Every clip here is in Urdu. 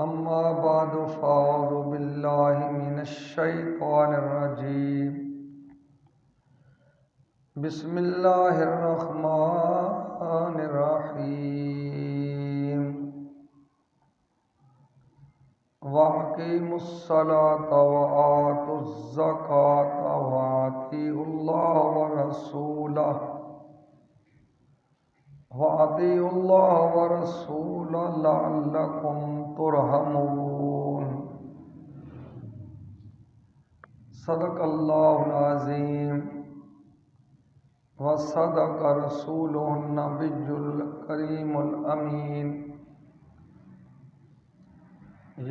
أما بعد فأعوذ بالله من الشيطان الرجيم بسم الله الرحمن الرحيم وأقيموا الصلاة وآتوا الزكاة وأطيعوا الله ورسوله لعلكم ترحمون صدق اللہ العظیم وصدق رسوله النبی الکریم الامین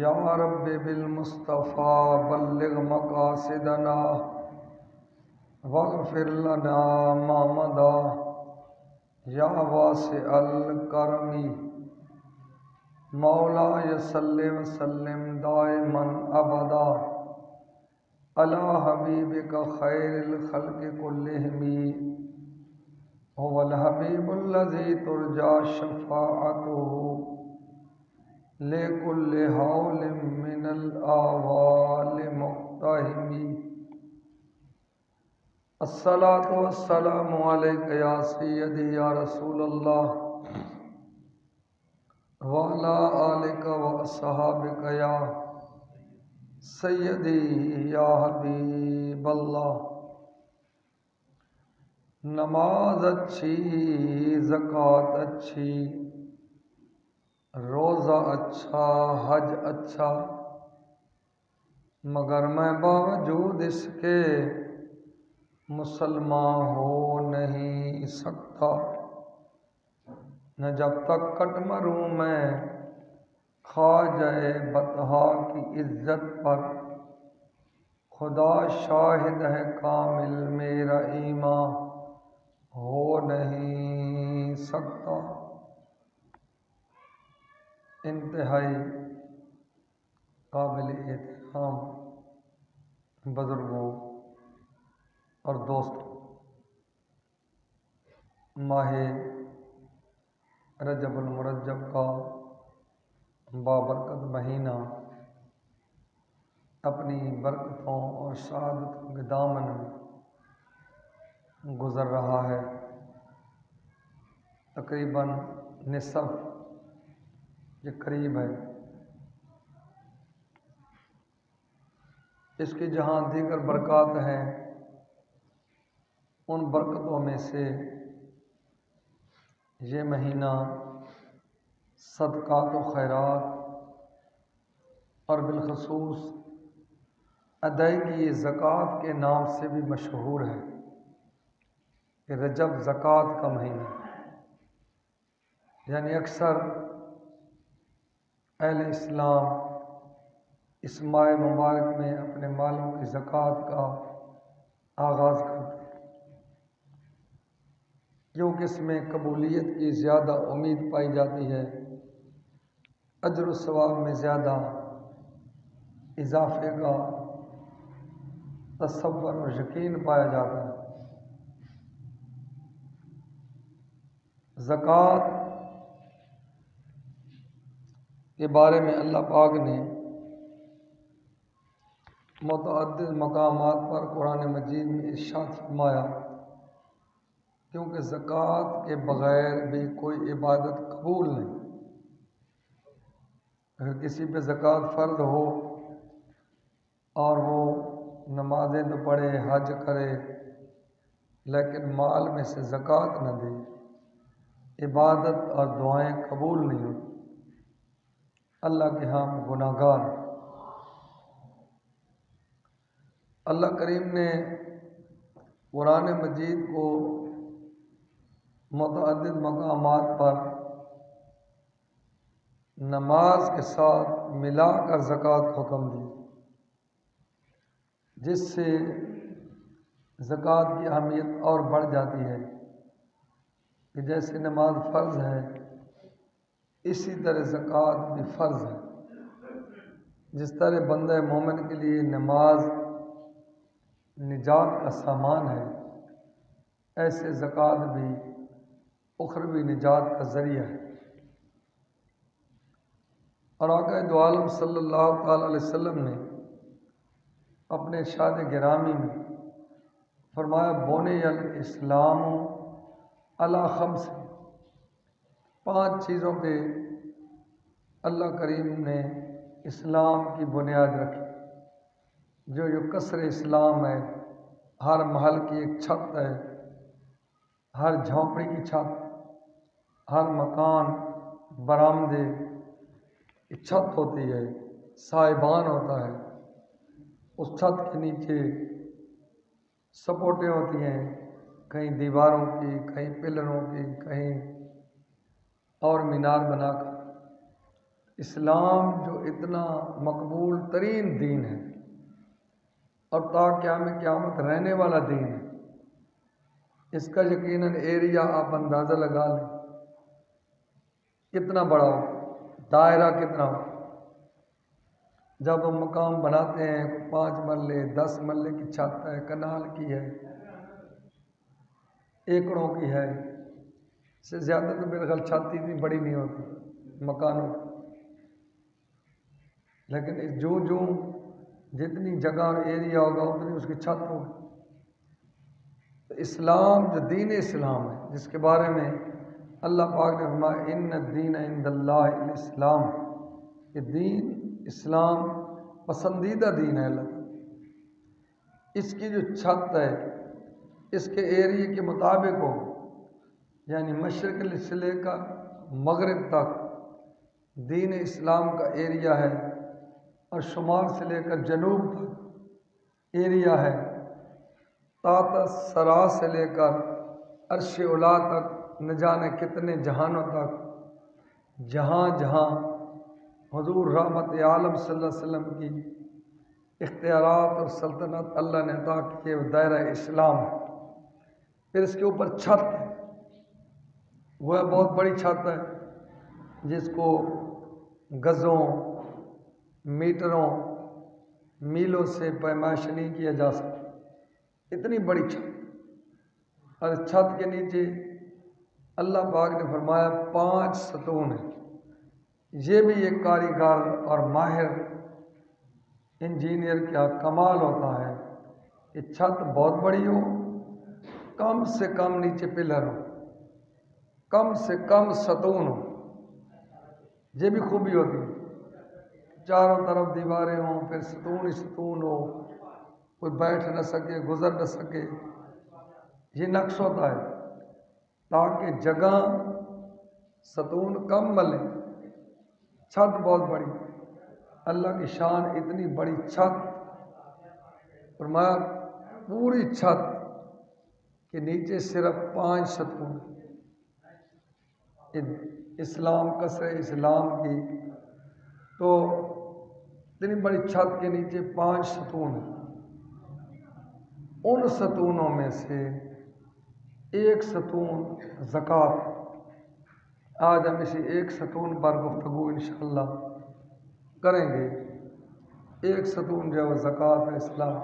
یا رب بالمصطفیٰ بلغ مقاصدنا واغفر لنا ما مضى یا واسع الکرم مولا صلی وسلم دائما ابدا علی حبیبک خیر الخلق کلہم هو الحبیب الذی ترجى شفاعته لكل حول من الآوال مقتحم الصلاۃ والسلام علیک یا سیدی یا رسول اللہ وعلی آلک واصحابک یا سیدی یا حبیب اللہ۔ نماز اچھی، زکوٰۃ اچھی، روزہ اچھا، حج اچھا، مگر میں باوجود اس کے مسلمان ہو نہیں سکتا۔ نہ جب تک کٹ مروں میں خواجہ بطحا کی عزت پر، خدا شاہد ہے کامل میرا ایمان ہو نہیں سکتا۔ انتہائی قابل احترام بزرگوں اور دوستوں، ماہ رجب المرجب کا بابرکت مہینہ اپنی برکتوں اور سعادتوں کے دامن میں گزر رہا ہے۔ تقریباً نصف کے قریب ہے۔ اس کی جہاں دیگر برکات ہیں، ان برکتوں میں سے یہ مہینہ صدقات و خیرات اور بالخصوص ادائیگی زکوٰۃ کے نام سے بھی مشہور ہے کہ رجب زکوٰۃ کا مہینہ، یعنی اکثر اہل اسلام اس ماہ مبارک میں اپنے مالوں کی زکوٰۃ کا آغاز کرتے ہیں، کیونکہ اس میں قبولیت کی زیادہ امید پائی جاتی ہے، اجر و ثواب میں زیادہ اضافے کا تصور اور یقین پایا جاتا ہے۔ زکوٰۃ کے بارے میں اللہ پاک نے متعدد مقامات پر قرآن مجید میں ارشاد فرمایا، کیونکہ زکوٰۃ کے بغیر بھی کوئی عبادت قبول نہیں۔ اگر کسی پہ زکوٰۃ فرض ہو اور وہ نمازیں تو پڑھے، حج کرے، لیکن مال میں سے زکوٰۃ نہ دے، عبادت اور دعائیں قبول نہیں ہوتی، اللہ کے ہاں گناہ گار۔ اللہ کریم نے قرآن مجید کو متعدد مقامات پر نماز کے ساتھ ملا کر زکوٰۃ کا حکم دی، جس سے زکوٰۃ کی اہمیت اور بڑھ جاتی ہے کہ جیسے نماز فرض ہے، اسی طرح زکوٰۃ بھی فرض ہے۔ جس طرح بندہ مومن کے لیے نماز نجات کا سامان ہے، ایسے زکوٰۃ بھی اخروی نجات کا ذریعہ ہے۔ اور آقا دو عالم صلی اللہ تعالی علیہ وسلم نے اپنے ارشاد گرامی میں فرمایا بنی الاسلام علی خمس، 5 چیزوں پہ اللہ کریم نے اسلام کی بنیاد رکھی، جو کسر اسلام ہے۔ ہر محل کی ایک چھت ہے، ہر جھونپڑی کی چھت، ہر مکان برآمدے کی چھت ہوتی ہے، سائبان ہوتا ہے، اس چھت کے نیچے سپوٹیں ہوتی ہیں، کہیں دیواروں کی، کہیں پلروں کی، کہیں اور مینار بنا کر۔ اسلام جو اتنا مقبول ترین دین ہے اور تا قیامت رہنے والا دین ہے، اس کا یقیناً ایریا آپ اندازہ لگا لیں کتنا بڑا ہو، دائرہ کتنا ہو۔ جب ہم مقام بناتے ہیں 5 مرلے 10 مرلے کی چھت ہے، کنال کی ہے، ایکڑوں کی ہے، اس سے زیادہ تو میرے خیال چھت اتنی بڑی نہیں ہوتی مکانوں کی، لیکن جو جتنی جگہ اور ایریا ہوگا اتنی اس کی چھت ہوگی۔ تو اسلام جو دین اسلام ہے، جس کے بارے میں اللہ پاک نے فرمایا ان الدین عند اللہ الاسلام، یہ دین اسلام پسندیدہ دین ہے اللہ تعالیٰ۔ اس کی جو چھت ہے اس کے ایریے کے مطابق ہو، یعنی مشرق سے لے کر مغرب تک دین اسلام کا ایریا ہے، اور شمال سے لے کر جنوب تک ایریا ہے، تحت سرا سے لے کر عرش اولا تک، نہ جانے کتنے جہانوں تک، جہاں جہاں حضور رحمت عالم صلی اللہ علیہ وسلم کی اختیارات اور سلطنت اللہ نے عطا کی وہ دائرہ اسلام ہے۔ پھر اس کے اوپر چھت ہے، وہ بہت بڑی چھت ہے جس کو گزوں، میٹروں، میلوں سے پیمائش نہیں کیا جا سکتا، اتنی بڑی چھت۔ اور اس چھت کے نیچے اللہ پاک نے فرمایا 5 ستون ہیں۔ یہ بھی ایک کاریگر اور ماہر انجینئر کا کمال ہوتا ہے کہ چھت بہت بڑی ہو، کم سے کم نیچے پلر ہو، کم سے کم ستون ہو۔ یہ بھی خوبی ہوتی ہے، چاروں طرف دیواریں ہوں، پھر ستون ہی ستون ہو، کوئی بیٹھ نہ سکے، گزر نہ سکے۔ یہ نقش ہوتا ہے تاکہ جگہ ستون کم ملے، چھت بہت بڑی۔ اللہ کی شان اتنی بڑی چھت، فرمایا پوری چھت کے نیچے صرف 5 ستون۔ اسلام کسر اسلام کی تو اتنی بڑی چھت کے نیچے 5 ستون ہیں۔ ان ستونوں میں سے ایک ستون زکوٰۃ۔ آج ہم اسی ایک ستون پر گفتگو انشاءاللہ کریں گے۔ ایک ستون جو ہے وہ زکوٰۃ ہے، اسلام۔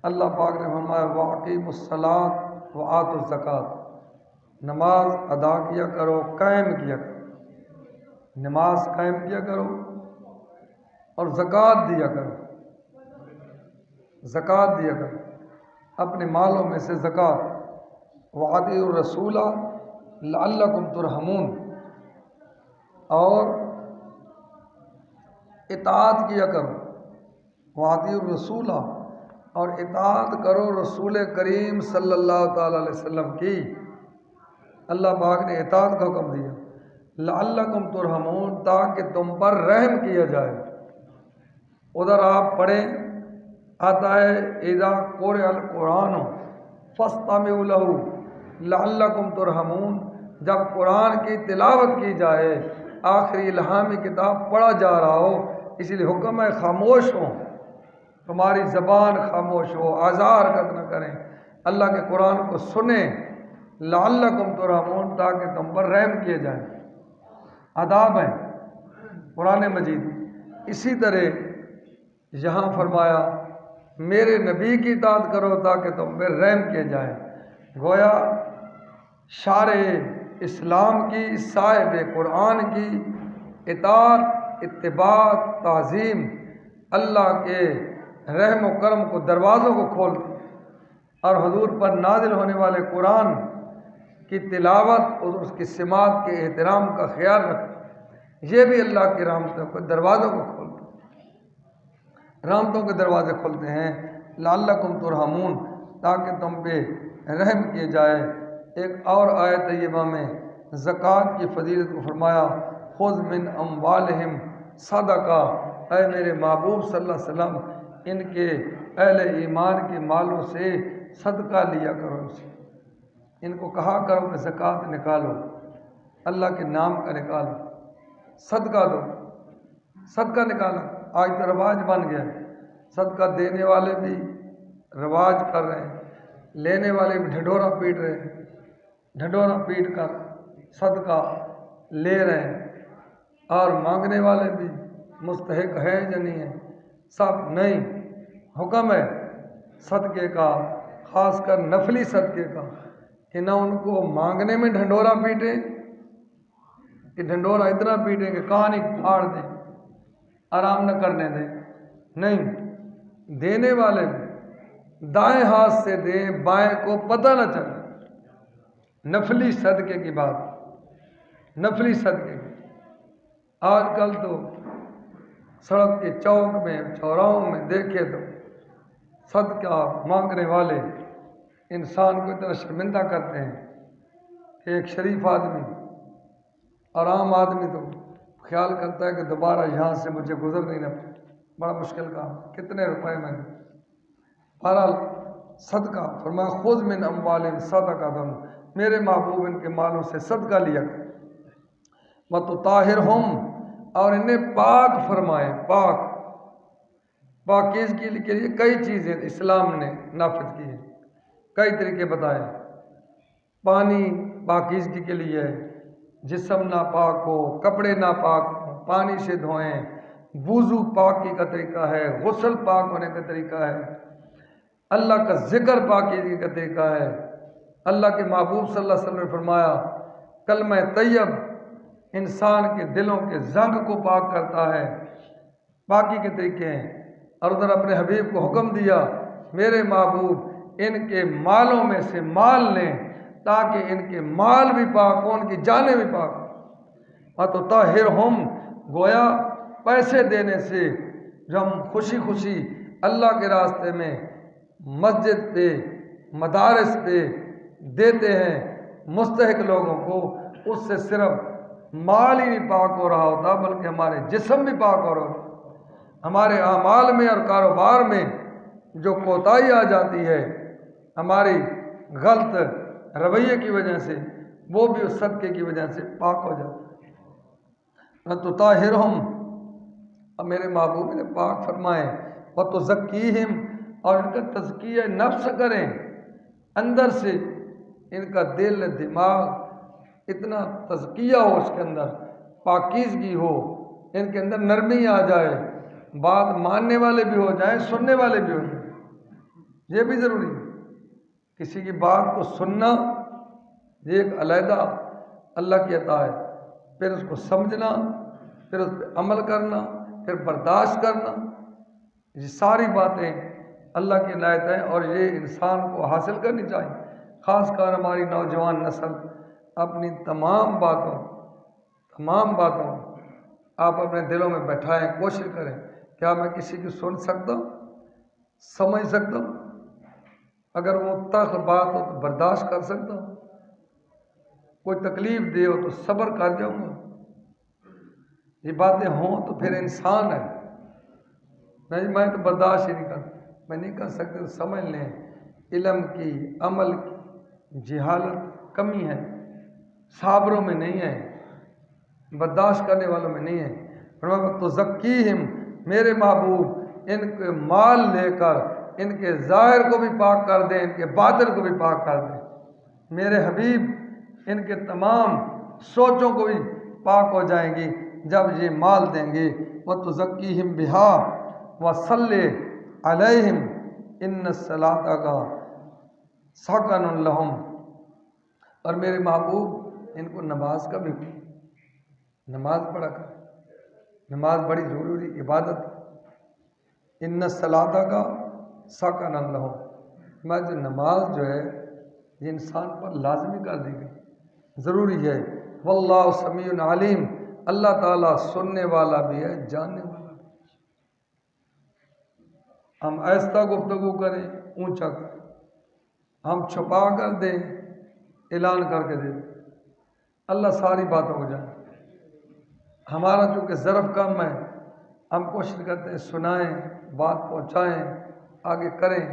اللہ پاک نے فرمایا وَأَقِیمُوا الصَّلَاةَ وَآتُوا الزَّکَاةَ، نماز ادا کیا کرو، قائم کیا کرو، نماز قائم کیا کرو اور زکوٰۃ دیا کرو، زکوٰۃ دیا کرو اپنے مالوں میں سے زکوٰۃ۔ وَأَطِیعُوا الرَّسُولَ لَعَلَّکُمْ تُرْحَمُونَ، اور اطاعت کیا کرو، وَأَطِیعُوا الرَّسُولَ، اور اطاعت کرو رسول کریم صلی اللہ تعالی علیہ وسلم کی۔ اللہ پاک نے اطاعت کا حکم دیا، لعلکم ترحمون، تاکہ تم پر رحم کیا جائے۔ ادھر آپ پڑھیں، آتا ہے اذا قرئ القرآن فاستمعوا لہ لعلکم ترحمون، جب قرآن کی تلاوت کی جائے، آخری الہامی کتاب پڑھا جا رہا ہو، اسی لیے حکم ہے خاموش ہو، تمہاری زبان خاموش ہو، اعضاء حرکت نہ کریں، اللہ کے قرآن کو سنیں، لعلکم ترحمون، تاکہ تم پر رحم کیے جائیں۔ آداب ہیں قرآن مجید۔ اسی طرح یہاں فرمایا میرے نبی کی اطاعت کرو تاکہ تم پہ رحم کیے جائیں۔ گویا شارع اسلام کی، صاحب قرآن کی اطاعت اتباع تعظیم اللہ کے رحم و کرم کو دروازوں کو کھولتی اور حضور پر نازل ہونے والے قرآن کی تلاوت اور اس کی سماعت کے احترام کا خیال رکھتی، یہ بھی اللہ کی رحمتوں کے دروازوں کو کھولتا، رحمتوں کے دروازے کھولتے ہیں۔ لعلکم ترحمون، تاکہ تم پہ رحم کیے جائے۔ ایک اور آیت طیبہ میں زکوٰۃ کی فضیلت کو فرمایا، خذ من اموالہم صدقہ، اے میرے محبوب صلی اللہ علیہ وسلم ان کے اہل ایمان کے مالوں سے صدقہ لیا کرو، ان سے ان کو کہا کرو کہ زکوٰۃ نکالو، اللہ کے نام کا نکالو، صدقہ دو، صدقہ نکالو۔ آج تو رواج بن گیا، صدقہ دینے والے بھی رواج کر رہے ہیں، لینے والے بھی ڈھڈورا پیٹ رہے ہیں، ڈھڈورا پیٹ کر صدقہ لے رہے ہیں، اور مانگنے والے بھی مستحق ہیں یا نہیں ہیں، سب نہیں۔ حکم ہے صدقے کا، خاص کر نفلی صدقے کا، کہ نہ ان کو مانگنے میں ڈھنڈورا پیٹیں کہ ڈھنڈورا اتنا پیٹیں کہ کان ہی پھاڑ دیں، آرام نہ کرنے دیں، نہیں، دینے والے بھی دائیں ہاتھ سے دیں، بائیں کو پتہ نہ چلے۔ نفلی صدقے کی بات، نفلی صدقے کی۔ آج کل تو سڑک کے چوک میں، چوراہوں میں دیکھے تو صدقہ مانگنے والے انسان کو اتنا شرمندہ کرتے ہیں کہ ایک شریف آدمی اور عام آدمی تو خیال کرتا ہے کہ دوبارہ یہاں سے مجھے گزر نہیں رہا، بڑا مشکل کام، کتنے روپے میں نے۔ بہرحال صدقہ فرمایا، خذ من اموالہم صدقہ، میرے محبوب ان کے مالوں سے صدقہ لیا کر، وَتُطَہِّرْهُمْ، اور انہیں پاک فرمائے۔ پاکیزگی کے لیے کئی چیزیں اسلام نے نافذ کی ہیں، کئی طریقے بتائے۔ پانی پاکیزگی کے لیے ہے، جسم ناپاک ہو، کپڑے ناپاک ہوں، پانی سے دھوئیں، وضو پاکی کا طریقہ ہے، غسل پاک ہونے کا طریقہ ہے، اللہ کا ذکر پاکیزگی کا طریقہ ہے۔ اللہ کے محبوب صلی اللہ علیہ وسلم نے فرمایا، کلمہ طیب انسان کے دلوں کے زنگ کو پاک کرتا ہے، پاکی کے طریقے ہیں۔ اور ادھر اپنے حبیب کو حکم دیا، میرے محبوب ان کے مالوں میں سے مال لیں تاکہ ان کے مال بھی پاک ہوں، ان کی جانیں بھی پاک ہوں۔ وَتُطَہِّرْهُمْ، گویا پیسے دینے سے جو ہم خوشی خوشی اللہ کے راستے میں مسجد پہ، مدارس پہ دیتے ہیں مستحق لوگوں کو، اس سے صرف مال ہی نہیں پاک ہو رہا ہوتا بلکہ ہمارے جسم بھی پاک ہو رہا ہوتا۔ ہمارے اعمال میں اور کاروبار میں جو کوتاہی آ جاتی ہے ہماری غلط رویے کی وجہ سے، وہ بھی اس صدقے کی وجہ سے پاک ہو جاتا ہے۔ وَتُطَہِّرْهُمْ، اب میرے محبوب نے پاک فرمائے، وَتُزَكِّيهِمْ، اور ان کا تزکیہ نفس کریں، اندر سے ان کا دل دماغ اتنا تزکیہ ہو، اس کے اندر پاکیزگی ہو، ان کے اندر نرمی آ جائے، بات ماننے والے بھی ہو جائیں، سننے والے بھی ہو جائیں، یہ بھی ضروری ہے۔ کسی کی بات کو سننا یہ ایک علیحدہ اللہ کی عطا ہے، پھر اس کو سمجھنا، پھر اس پہ عمل کرنا، پھر برداشت کرنا، یہ ساری باتیں اللہ کی عنایت ہیں اور یہ انسان کو حاصل کرنی چاہیے۔ خاص کر ہماری نوجوان نسل اپنی تمام باتوں آپ اپنے دلوں میں بیٹھائیں، کوشش کریں، کیا میں کسی کی سن سکتا ہوں، سمجھ سکتا ہوں؟ اگر وہ تلخ بات ہو تو برداشت کر سکتا ہوں، کوئی تکلیف دے ہو تو صبر کر جاؤں گا، یہ باتیں ہوں تو پھر انسان ہے۔ نہیں میں تو برداشت ہی نہیں کرتا، میں نہیں کر سکتا، تو سمجھ لیں علم کی، عمل کی جہالت کمی ہے، صابروں میں نہیں ہے، برداشت کرنے والوں میں نہیں ہے۔ فرمایا تزکیہم، میرے محبوب ان کے مال لے کر ان کے ظاہر کو بھی پاک کر دیں، ان کے باطن کو بھی پاک کر دیں۔ میرے حبیب ان کے تمام سوچوں کو بھی پاک ہو جائیں گی جب یہ مال دیں گے۔ وَتُزَكِّيهِمْ بِهَا وَصَلِّ عَلَيْهِمْ إِنَّ الصَّلَاةَ سَكَنٌ لَهُمْ، اور میرے محبوب ان کو نماز کا بھی نماز پڑھا کر، نماز بڑی ضروری عبادت ہے۔ ان الصلاۃ کا سکن لہم، میں جو نماز جو ہے یہ انسان پر لازمی کر دی گئی، ضروری ہے۔ واللہ سمیع علیم، اللہ تعالیٰ سننے والا بھی ہے، جاننے والا بھی ہے۔ ہم آہستہ گفتگو کریں، اونچا کریں، ہم چھپا کر دیں، اعلان کر کے دیں، اللہ ساری باتوں کو جانے۔ ہمارا چونکہ ظرف کم ہے، ہم کوشش کرتے ہیں سنائیں، بات پہنچائیں، آگے کریں،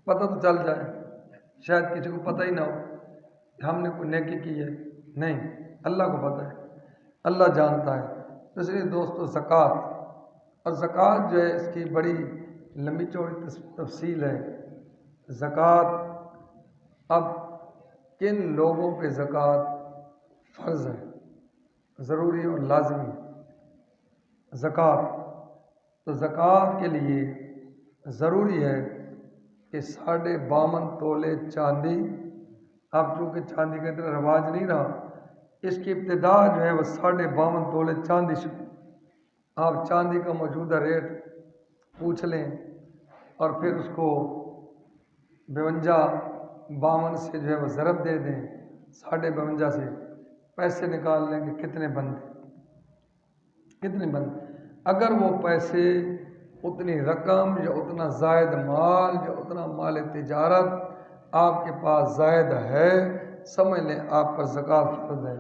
پتہ تو چل جائے۔ شاید کسی کو پتہ ہی نہ ہو کہ ہم نے کوئی نیکی کی ہے، نہیں، اللہ کو پتہ ہے، اللہ جانتا ہے۔ اس لیے دوستو زکوٰۃ، اور زکوٰۃ جو ہے اس کی بڑی لمبی چوڑی تفصیل ہے۔ زکوٰۃ، اب کن لوگوں پہ زکوٰۃ فرض ہے، ضروری اور لازمی زکوٰۃ؟ تو زکوٰۃ کے لیے ضروری ہے کہ 52.5 تولے چاندی، اب چونکہ چاندی کا اتنا رواج نہیں رہا، اس کی ابتدا جو ہے وہ 52.5 تولے چاندی سے۔ آپ چاندی کا موجودہ ریٹ پوچھ لیں اور پھر اس کو 52 سے جو ہے وہ ضرب دے دیں، 52.5 سے پیسے نکال لیں کہ کتنے بنتے، کتنے بنتے۔ اگر وہ پیسے، اتنی رقم یا اتنا زائد مال یا اتنا مال تجارت آپ کے پاس زائد ہے، سمجھ لیں آپ پر زکوٰۃ فرض ہے۔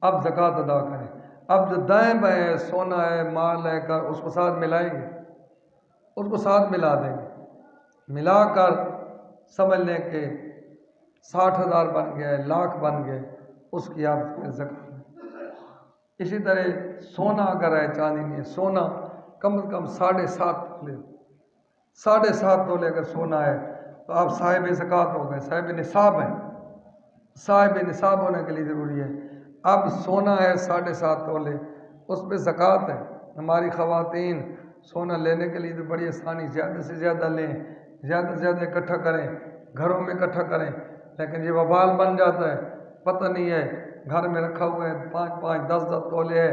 اب زکوٰۃ ادا کریں۔ اب جو دائیں بائیں سونا ہے، مال ہے، کر اس کو ساتھ ملائیں گے، اس کو ساتھ ملا دیں گے، ملا کر سمجھ لیں کہ 60,000 بن گئے، لاکھ بن گئے، اس کی آپ زکوٰۃ۔ اسی طرح سونا اگر ہے، چاندی نہیں ہے، سونا کم از کم 7.5 تولے، 7.5 تولے اگر سونا ہے تو آپ صاحب زکوٰۃ ہو گئے، صاحب نصاب ہیں۔ صاحب نصاب ہونے کے لیے ضروری ہے۔ اب سونا ہے 7.5 تولے، اس پہ زکوٰۃ ہے۔ ہماری خواتین سونا لینے کے لیے تو بڑی آسانی، زیادہ سے زیادہ لیں، زیادہ سے زیادہ اکٹھا کریں، گھروں میں اکٹھا کریں، لیکن یہ وبال بن جاتا ہے، پتہ نہیں ہے، گھر میں رکھا ہوا ہے 5-5 10-10 تولے ہے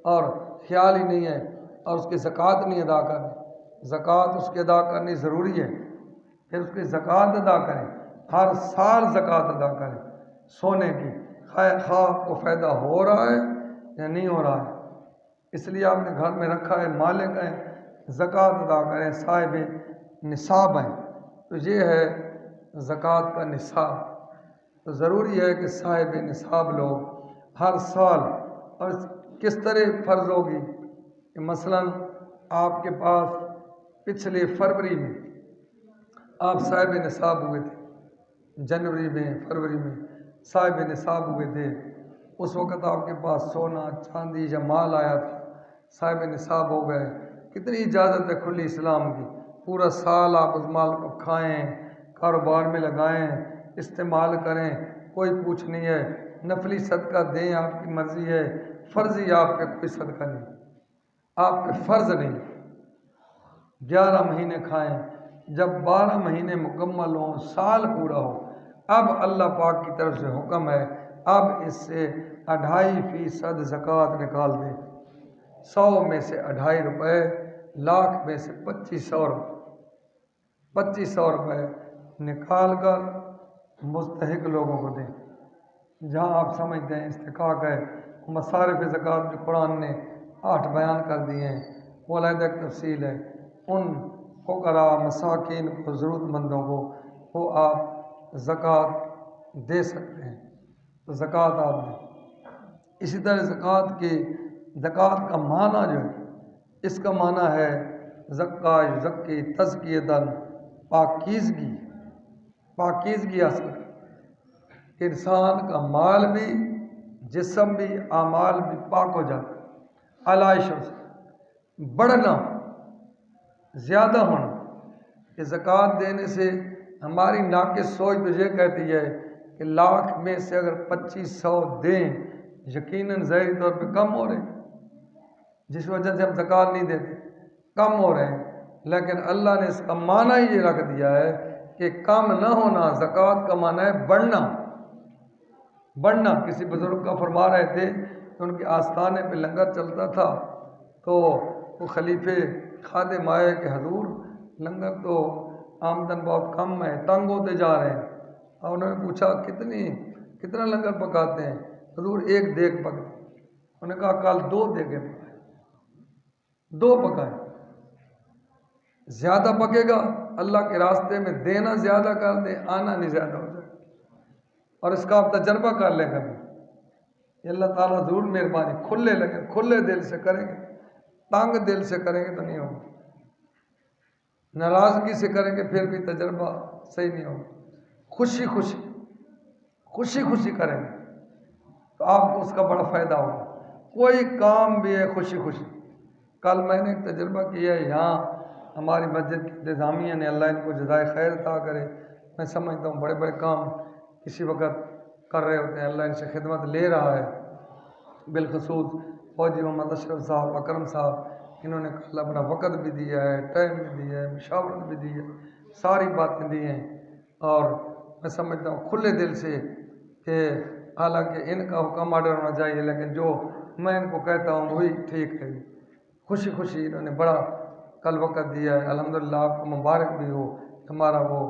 اور خیال ہی نہیں ہے، اور اس کی زکوٰۃ نہیں ادا کرنی۔ زکوٰۃ اس کی ادا کرنی ضروری ہے، پھر اس کی زکوٰۃ ادا کریں، ہر سال زکوٰۃ ادا کریں سونے کی، خواہ آپ کو فائدہ ہو رہا ہے یا نہیں ہو رہا ہے، اس لیے آپ نے گھر میں رکھا ہے، مالک ہیں، زکوٰۃ ادا کریں، صاحب نصاب ہیں۔ تو یہ ہے زکوٰۃ کا نصاب۔ تو ضروری ہے کہ صاحب نصاب لوگ ہر سال، اور کس طرح فرض ہوگی کہ مثلاً آپ کے پاس پچھلے فروری میں آپ صاحب نصاب ہوئے تھے، جنوری میں، فروری میں صاحب نصاب ہوئے تھے، اس وقت آپ کے پاس سونا، چاندی یا مال آیا تھا، صاحب نصاب ہو گئے، کتنی اجازت ہے کھلی اسلام کی، پورا سال آپ اس مال کو کھائیں، کاروبار میں لگائیں، استعمال کریں، کوئی پوچھ نہیں ہے، نفلی صدقہ دیں، آپ کی مرضی ہے، فرضی آپ پہ کوئی صدقہ نہیں، آپ پہ فرض نہیں۔ 11 مہینے کھائیں، جب 12 مہینے مکمل ہوں، سال پورا ہو، اب اللہ پاک کی طرف سے حکم ہے، اب اس سے 2.5% زکوٰۃ نکال دیں، 100 میں سے 2.5 روپے، لاکھ میں سے 2500 روپے، 2500 روپے نکال کر مستحق لوگوں کو دیں۔ جہاں آپ سمجھتے ہیں استحقاق ہے، مصارف زکوٰۃ جو قرآن نے 8 بیان کر دیے ہیں، وہ علیحدہ ایک تفصیل ہے، ان فقراء، مساکین کو، ضرورت مندوں کو وہ آپ زکوٰۃ دے سکتے ہیں، تو زکوٰۃ آپ دیں۔ اسی طرح زکوٰۃ کا معنی جو ہے، اس کا معنی ہے زکا یزکی تزکیۃً، پاکیزگی، پاکیزگی حاصل کرنا، کہ انسان کا مال بھی، جسم بھی، اعمال بھی پاک ہو جاتا ہے۔ علائش سے بڑھنا، زیادہ ہونا، کہ زکوٰۃ دینے سے ہماری ناقص سوچ تو یہ کہتی ہے کہ لاکھ میں سے اگر 2500 دیں، یقیناً ظاہری طور پہ کم ہو رہے ہیں، جس وجہ سے ہم زکوٰۃ نہیں دیتے، کم ہو رہے ہیں، لیکن اللہ نے اس کا معنی یہ رکھ دیا ہے کہ کم نہ ہونا، زکوٰۃ کا معنی ہے بڑھنا، بڑھنا۔ کسی بزرگ کا فرما رہے تھے کہ ان کے آستانے پہ لنگر چلتا تھا، تو وہ خلیفے خادم آئے کہ حضور لنگر تو آمدن بہت کم ہے، تنگ ہوتے جا رہے ہیں۔ اور انہوں نے پوچھا کتنا لنگر پکاتے ہیں؟ حضور ایک دیگ پکتی۔ انہوں نے کہا کل 2 دیگیں پکائیں، 2 پکائیں، زیادہ پکے گا اللہ کے راستے میں دینا زیادہ کر دیں، آنا نہیں زیادہ ہو جائے، اور اس کا آپ تجربہ کر لیں کبھی۔ یہ اللہ تعالیٰ ضرور مہربانی کھلے دل سے کریں گے، تنگ دل سے کریں گے تو نہیں ہوگا، ناراضگی سے کریں گے پھر بھی تجربہ صحیح نہیں ہوگا، خوشی خوشی کریں گے تو آپ کو اس کا بڑا فائدہ ہوگا۔ کوئی کام بھی ہے خوشی خوشی۔ کل میں نے ایک تجربہ کیا ہے، یہاں ہماری مسجد کی انتظامیہ نے، اللہ ان کو جزائے خیر عطا کرے، میں سمجھتا ہوں بڑے بڑے کام کسی وقت کر رہے ہوتے ہیں، اللہ ان سے خدمت لے رہا ہے، بالخصوص فوجی محمد اشرف صاحب، اکرم صاحب، انہوں نے کل اپنا وقت بھی دیا ہے، ٹائم بھی دیا ہے، مشاورت بھی دی ہے، ساری باتیں دی ہیں، اور میں سمجھتا ہوں کھلے دل سے کہ حالانکہ ان کا حکم آرڈر ہونا چاہیے، لیکن جو میں ان کو کہتا ہوں وہی ٹھیک ہے، خوشی انہوں نے بڑا کل وقت دیا ہے۔ الحمدللہ آپ کو مبارک بھی ہو، ہمارا وہ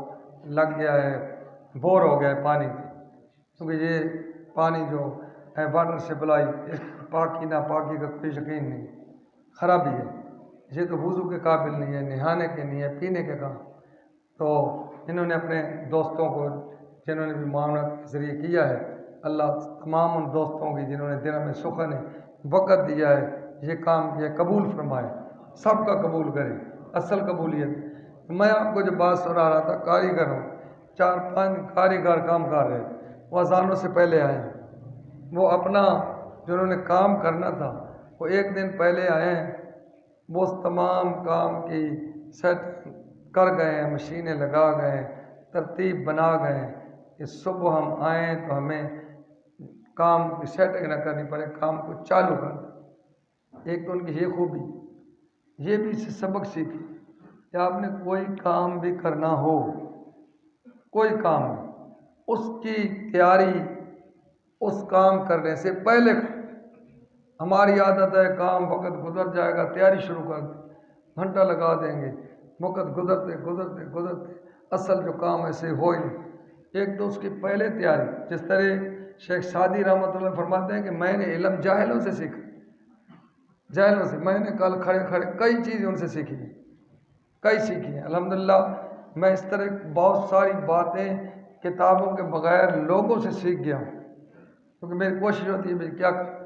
لگ گیا ہے، بور ہو گیا ہے پانی کی، کیونکہ یہ پانی جو ہے واٹر سپلائی، اس پاکی ناپاکی کا کوئی یقین نہیں، خرابی ہے، یہ تو وضو کے قابل نہیں ہے، نہانے کے نہیں ہے، پینے کے کام۔ تو انہوں نے اپنے دوستوں کو جنہوں نے بھی معاونت کے ذریعے کیا ہے، اللہ تمام ان دوستوں کی جنہوں نے دنوں میں سخن وقت دیا ہے، یہ کام کیا، قبول فرمائے، سب کا قبول کرے، اصل قبولیت۔ میں آپ کو جو بات سنا رہا تھا، کاریگر ہوں، 4-5 کاریگر کام کر رہے، وہ اذانوں سے پہلے آئے ہیں، وہ اپنا جو انہوں نے کام کرنا تھا وہ 1 دن پہلے آئے ہیں، وہ اس تمام کام کی سیٹ کر گئے ہیں، مشینیں لگا گئے ہیں، ترتیب بنا گئے ہیں کہ صبح ہم آئیں تو ہمیں کام کی سیٹنگ نہ کرنی پڑے، کام کو چالو کر دیں۔ ایک تو ان کی یہ خوبی، یہ بھی اس سے سبق سیکھی کہ آپ نے کوئی کام بھی کرنا ہو، کوئی کام بھی، اس کی تیاری اس کام کرنے سے پہلے ہماری عادت ہے کام وقت گزر جائے گا تیاری شروع کر دیں، گھنٹہ لگا دیں گے، وقت گزرتے اصل جو کام ایسے ہو ہی نہیں۔ ایک تو اس کی پہلے تیاری، جس طرح شیخ سعدی رحمۃ اللہ فرماتے ہیں کہ میں نے علم جاہلوں سے سیکھا، جاہلوں سے، میں نے کل کھڑے کئی چیزیں ان سے سیکھی ہیں، الحمدللہ میں اس طرح بہت ساری باتیں کتابوں کے بغیر لوگوں سے سیکھ گیا ہوں، کیونکہ میری کوشش ہوتی ہے کیا کروں۔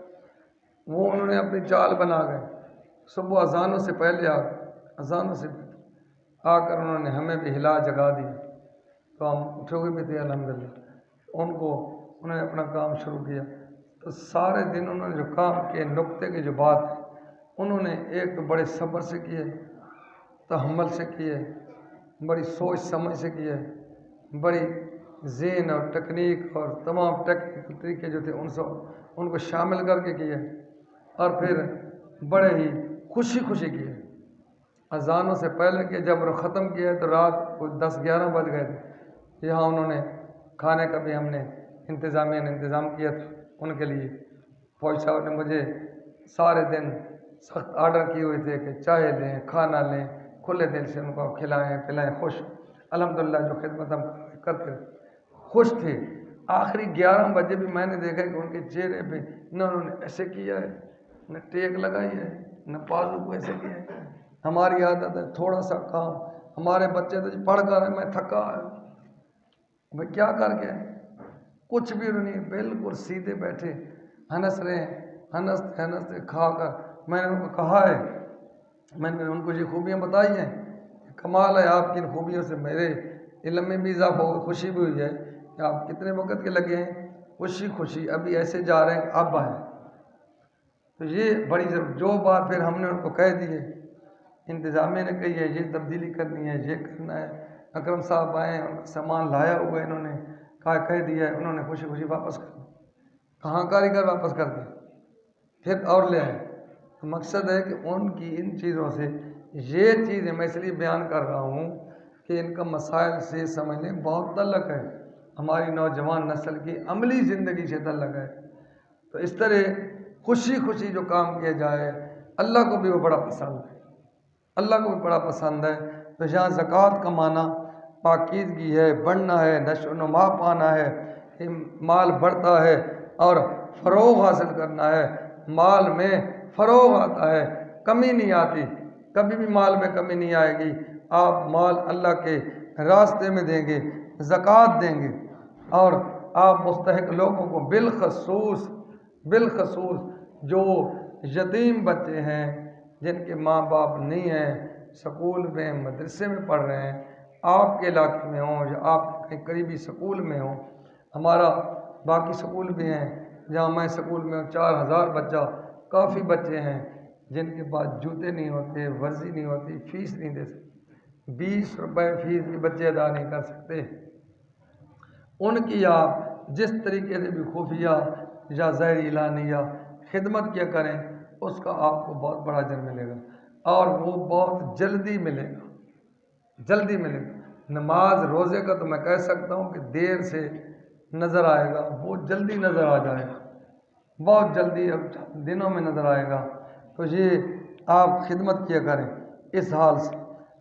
وہ انہوں نے اپنی چال بنا گئے، صبح اذانوں سے پہلے آ کر انہوں نے ہمیں بھی ہلا جگا دی، تو ہم اٹھے ہوئے بھی تھے الحمدللہ، انہوں نے اپنا کام شروع کیا، تو سارے دن انہوں نے جو کام کیے، نقطے کی جو بات ہے انہوں نے ایک تو بڑے صبر سے کیے، تحمل سے کیے، بڑی سوچ سمجھ سے کیے، بڑی ذہن اور ٹیکنیک اور تمام ٹیکنیکل طریقے جو تھے ان کو شامل کر کے کیے، اور پھر بڑے ہی خوشی کیے۔ اذانوں سے پہلے کہ جب وہ ختم کیا تو رات کو 10-11 بج گئے تھے، یہاں انہوں نے کھانے کا بھی ہم نے انتظامیہ نے انتظام کیا تھا ان کے لیے، فوج صاحب نے مجھے سارے دن سخت آرڈر کیے ہوئے تھے کہ چائے لیں، کھانا لیں، کھلے دل سے ان کو کھلائیں پلائیں، خوش، الحمدللہ جو خدمت ہم کرتے خوش تھے۔ آخری 11 بجے بھی میں نے دیکھا کہ ان کے چہرے پہ نہ انہوں نے ایسے کیا ہے، نہ ٹیک لگائی ہے، نہ بازو کو ایسے کیا ہے۔ ہماری عادت ہے تھوڑا سا کام، ہمارے بچے تو پڑھ کر میں تھکا ہے، بھائی کیا کر کے کچھ بھی نہیں، بالکل سیدھے بیٹھے ہنس رہے ہیں، ہنستے کھا کر۔ میں نے ان کو کہا ہے، میں نے ان کو یہ خوبیاں بتائی ہیں، کمال ہے آپ کی ان خوبیوں سے میرے علم میں بھی اضافہ ہو، خوشی بھی ہوئی ہے کہ آپ کتنے وقت کے لگے ہیں، خوشی ابھی ایسے جا رہے ہیں کہ اب آئیں۔ تو یہ بڑی جو بات پھر ہم نے ان کو کہہ دی ہے، انتظامیہ نے کہی ہے یہ تبدیلی کرنی ہے، یہ کرنا ہے، اکرم صاحب آئے، ان کا سامان لایا ہوا ہے، انہوں نے کہہ دیا ہے، انہوں نے خوشی واپس کر دی، کہاں کاریگر واپس کر دی، پھر اور لے آئے۔ تو مقصد ہے کہ ان کی ان چیزوں سے یہ چیزیں میں اس لیے بیان کر رہا ہوں کہ ان کا مسائل سے سمجھنے بہت تعلق ہے، ہماری نوجوان نسل کی عملی زندگی سے تعلق ہے۔ تو اس طرح خوشی جو کام کیا جائے، اللہ کو بھی وہ بڑا پسند ہے، اللہ کو بھی بڑا پسند ہے۔ تو یہاں زکوٰۃ کا معنی پاکیزگی ہے، بڑھنا ہے، نشو و نما پانا ہے، مال بڑھتا ہے اور فروغ حاصل کرنا ہے، مال میں فروغ آتا ہے، کمی نہیں آتی، کبھی بھی مال میں کمی نہیں آئے گی۔ آپ مال اللہ کے راستے میں دیں گے، زکوٰۃ دیں گے، اور آپ مستحق لوگوں کو بالخصوص جو یتیم بچے ہیں، جن کے ماں باپ نہیں ہیں، سکول میں مدرسے میں پڑھ رہے ہیں، آپ کے علاقے میں ہوں یا آپ کہیں قریبی سکول میں ہوں، ہمارا باقی سکول بھی ہیں جہاں میں سکول میں ہوں، 4000 بچہ، کافی بچے ہیں جن کے پاس جوتے نہیں ہوتے، ورزی نہیں ہوتی، فیس نہیں دے سکتے، 20 روپے فیس بھی بچے ادا نہیں کر سکتے۔ ان کی آپ جس طریقے سے بھی خفیہ یا ظاہری اعلانیہ خدمت کیا کریں، اس کا آپ کو بہت بڑا اجر ملے گا، اور وہ بہت جلدی ملے گا۔ نماز روزے کا تو میں کہہ سکتا ہوں کہ دیر سے نظر آئے گا، وہ جلدی نظر آ جائے گا، بہت جلدی، اب دنوں میں نظر آئے گا۔ تو یہ آپ خدمت کیا کریں اس حال سے۔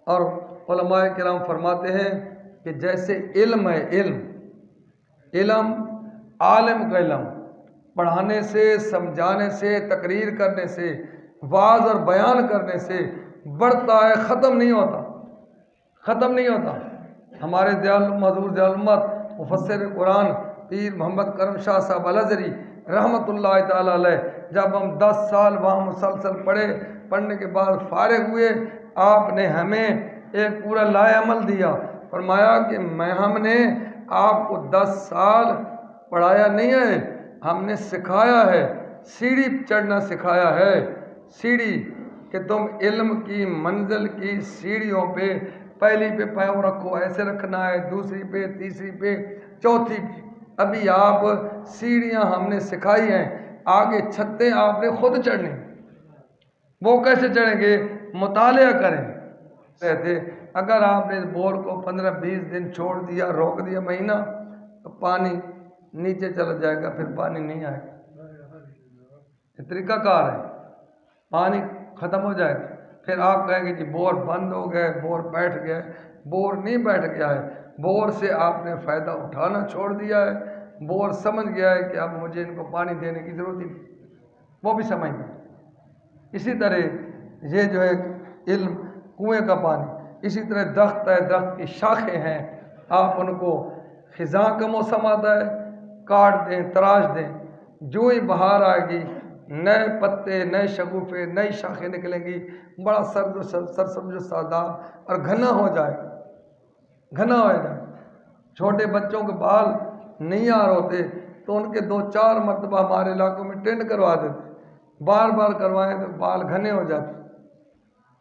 اور علماء کرام فرماتے ہیں کہ جیسے علم ہے، علم عالم کا علم، پڑھانے سے، سمجھانے سے، تقریر کرنے سے، واعظ اور بیان کرنے سے بڑھتا ہے، ختم نہیں ہوتا۔ ہمارے حضور دیالمت مفسر قرآن پیر محمد کرم شاہ صاحب الازہری رحمۃ اللہ تعالیٰ علیہ، جب ہم 10 سال وہاں مسلسل پڑھنے کے بعد فارغ ہوئے، آپ نے ہمیں ایک پورا لائحہ عمل دیا، فرمایا کہ ہم نے آپ کو 10 سال پڑھایا نہیں ہے، ہم نے سکھایا ہے، سیڑھی چڑھنا سکھایا ہے، سیڑھی، کہ تم علم کی منزل کی سیڑھیوں پہ پہلی پہ پاؤں رکھو، ایسے رکھنا ہے، دوسری پہ، تیسری پہ، چوتھی پہ۔ ابھی آپ سیڑھیاں ہم نے سکھائی ہیں، آگے چھتیں آپ نے خود چڑھنی، وہ کیسے چڑھیں گے؟ مطالعہ کریں۔ کہتے اگر آپ نے بور کو 15-20 دن چھوڑ دیا، روک دیا مہینہ، تو پانی نیچے چلا جائے گا، پھر پانی نہیں آئے گا۔ یہ طریقہ کار ہے، پانی ختم ہو جائے گا، پھر آپ کہیں گے کہ بور بند ہو گئے، بور بیٹھ گئے، بور نہیں بیٹھ گیا ہے، بور سے آپ نے فائدہ اٹھانا چھوڑ دیا ہے، بور سمجھ گیا ہے کہ اب مجھے ان کو پانی دینے کی ضرورت ہی نہیں، وہ بھی سمجھ گیا۔ اسی طرح یہ جو ہے علم، کنویں کا پانی، اسی طرح درخت ہے، درخت کی شاخیں ہیں، آپ ان کو خزاں کا موسم آتا ہے، کاٹ دیں، تراش دیں، جو ہی بہار آئے گی، نئے پتے، نئے شگوفے، نئی شاخیں نکلیں گی، بڑا سرسبز و شاداب اور گھنا ہو جائے گا۔ چھوٹے بچوں کے بال نہیں آ ہوتے تو ان کے 2-4 مرتبہ ہمارے علاقوں میں ٹینڈ کروا دیتے، بار بار کروائیں تو بال گھنے ہو جاتے۔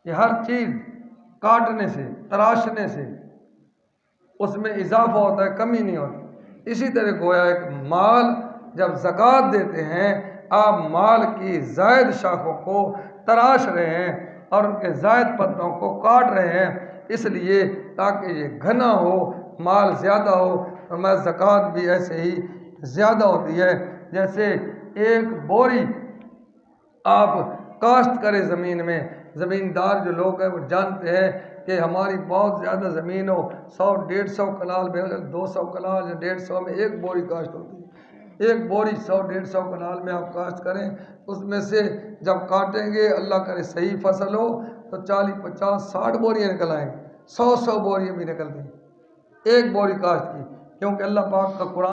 یہ ہر چیز کاٹنے سے، تراشنے سے اس میں اضافہ ہوتا ہے، کمی نہیں ہوتی۔ اسی طرح گویا ایک مال جب زکوٰۃ دیتے ہیں، آپ مال کی زائد شاخوں کو تراش رہے ہیں اور ان کے زائد پتوں کو کاٹ رہے ہیں، اس لیے تاکہ یہ گھنا ہو، مال زیادہ ہو۔ اور میں زکوٰۃ بھی ایسے ہی زیادہ ہوتی ہے، جیسے ایک بوری آپ کاشت کرے زمین میں، زمیندار جو لوگ ہیں وہ جانتے ہیں کہ ہماری بہت زیادہ زمین ہو، 100-150 کنال میں، 200 کنال یا 150 میں ایک بوری کاشت ہوتی ہے، ایک بوری 100-150 کنال میں آپ کاشت کریں، اس میں سے جب کاٹیں گے، اللہ کرے صحیح فصل ہو تو 40-50-60 بوریاں نکل آئیں گی، 100 بوریاں بھی نکل گئی ایک بوری کاشت کی، کیونکہ اللہ پاک کا قرآن